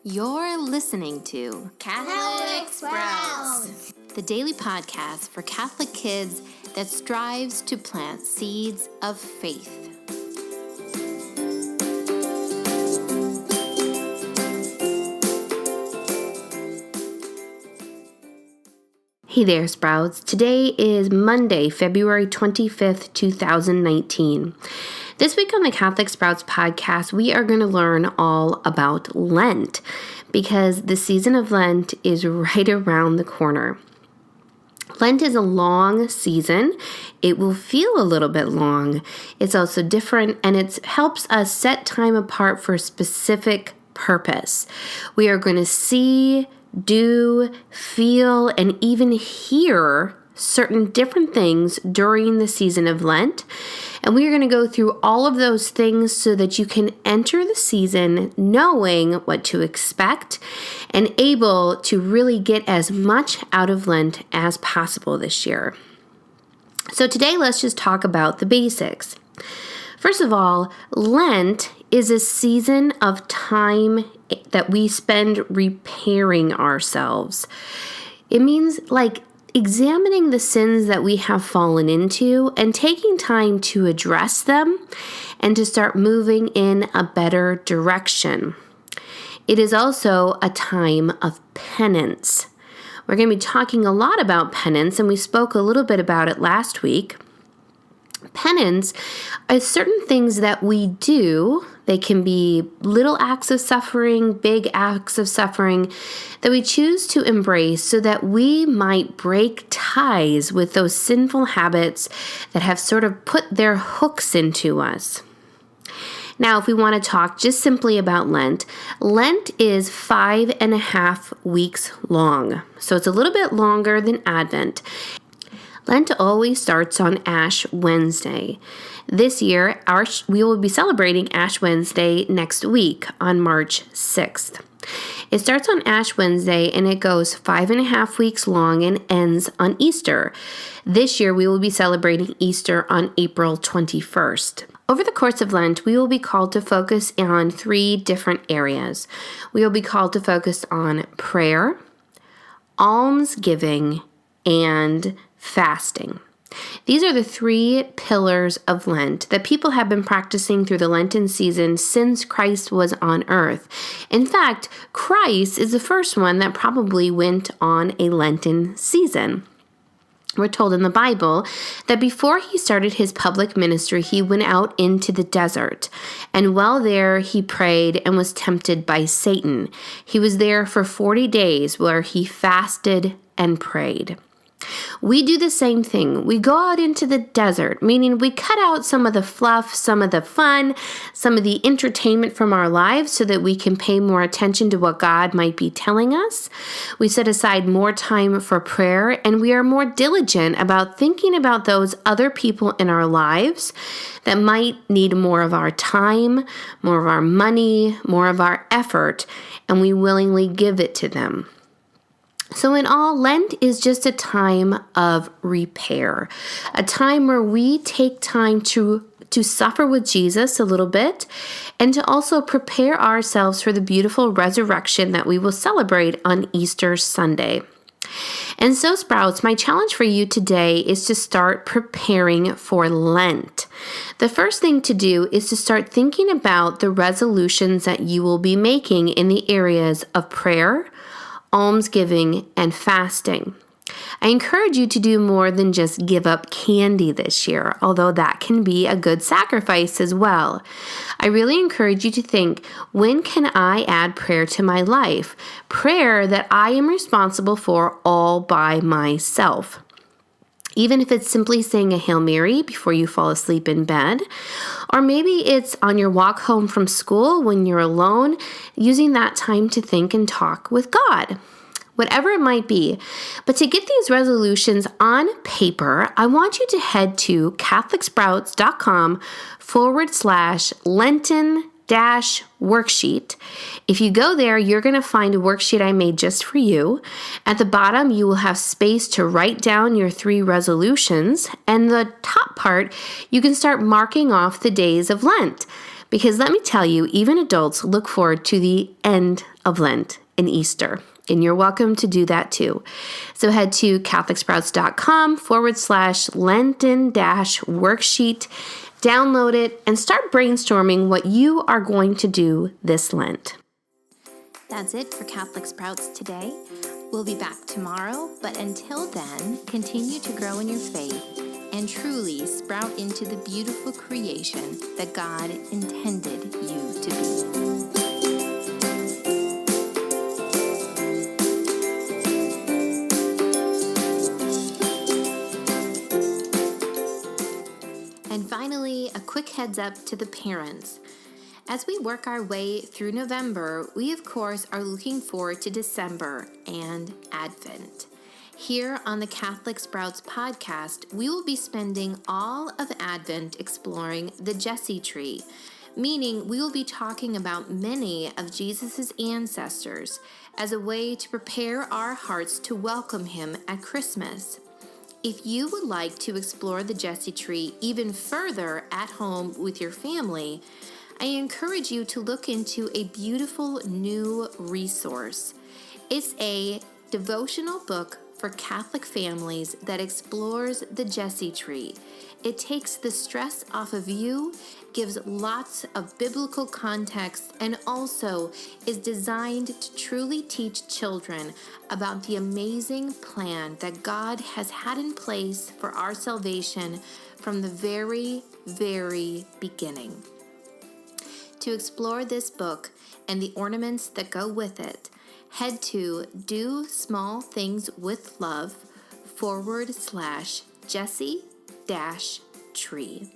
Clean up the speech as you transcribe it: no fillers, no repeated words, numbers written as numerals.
You're listening to Catholic Sprouts, the daily podcast for Catholic kids that strives to plant seeds of faith. Hey there, Sprouts. Today is Monday, February 25th, 2019. This week on the Catholic Sprouts podcast, we are going to learn all about Lent because the season of Lent is right around the corner. Lent is a long season. It will feel a little bit long. It's also different, and it helps us set time apart for a specific purpose. We are going to see, do, feel, and even hear certain different things during the season of Lent. And we are going to go through all of those things so that you can enter the season knowing what to expect and able to really get as much out of Lent as possible this year. So today, let's just talk about the basics. First of all, Lent is a season of time that we spend repairing ourselves. It means examining the sins that we have fallen into and taking time to address them and to start moving in a better direction. It is also a time of penance. We're going to be talking a lot about penance, and we spoke a little bit about it last week. Penance is certain things that we do. They can be little acts of suffering, big acts of suffering that we choose to embrace so that we might break ties with those sinful habits that have sort of put their hooks into us. Now, if we want to talk just simply about Lent, Lent is 5.5 weeks long. So it's a little bit longer than Advent. Lent always starts on Ash Wednesday. This year, we will be celebrating Ash Wednesday next week on March 6th. It starts on Ash Wednesday and it goes 5.5 weeks long and ends on Easter. This year, we will be celebrating Easter on April 21st. Over the course of Lent, we will be called to focus on 3 different areas. We will be called to focus on prayer, almsgiving, and fasting. These are the 3 pillars of Lent that people have been practicing through the Lenten season since Christ was on earth. In fact, Christ is the first one that probably went on a Lenten season. We're told in the Bible that before he started his public ministry, he went out into the desert. And while there, he prayed and was tempted by Satan. He was there for 40 days where he fasted and prayed. We do the same thing. We go out into the desert, meaning we cut out some of the fluff, some of the fun, some of the entertainment from our lives so that we can pay more attention to what God might be telling us. We set aside more time for prayer, and we are more diligent about thinking about those other people in our lives that might need more of our time, more of our money, more of our effort, and we willingly give it to them. So in all, Lent is just a time of repair, a time where we take time to suffer with Jesus a little bit and to also prepare ourselves for the beautiful resurrection that we will celebrate on Easter Sunday. And so, Sprouts, my challenge for you today is to start preparing for Lent. The first thing to do is to start thinking about the resolutions that you will be making in the areas of prayer, almsgiving, and fasting. I encourage you to do more than just give up candy this year, although that can be a good sacrifice as well. I really encourage you to think, when can I add prayer to my life? Prayer that I am responsible for all by myself. Even if it's simply saying a Hail Mary before you fall asleep in bed, or maybe it's on your walk home from school when you're alone, using that time to think and talk with God. Whatever it might be. But to get these resolutions on paper, I want you to head to CatholicSprouts.com/Lenten worksheet. If you go there, you're going to find a worksheet I made just for you. At the bottom, you will have space to write down your 3 resolutions. And the top part, you can start marking off the days of Lent. Because let me tell you, even adults look forward to the end of Lent and Easter. And you're welcome to do that too. So head to CatholicSprouts.com/Lenten-worksheet, download it, and start brainstorming what you are going to do this Lent. That's it for Catholic Sprouts today. We'll be back tomorrow, but until then, continue to grow in your faith and truly sprout into the beautiful creation that God intended you to be. And finally, a quick heads up to the parents. As we work our way through November, we of course are looking forward to December and Advent. Here on the Catholic Sprouts podcast, we will be spending all of Advent exploring the Jesse tree, meaning we will be talking about many of Jesus' ancestors as a way to prepare our hearts to welcome him at Christmas. If you would like to explore the Jesse tree even further at home with your family, I encourage you to look into a beautiful new resource. It's a devotional book for Catholic families that explores the Jesse tree. It takes the stress off of you, gives lots of biblical context, and also is designed to truly teach children about the amazing plan that God has had in place for our salvation from the very, very beginning. To explore this book and the ornaments that go with it, head to DoSmallThingsWithLove /Jesse-Tree.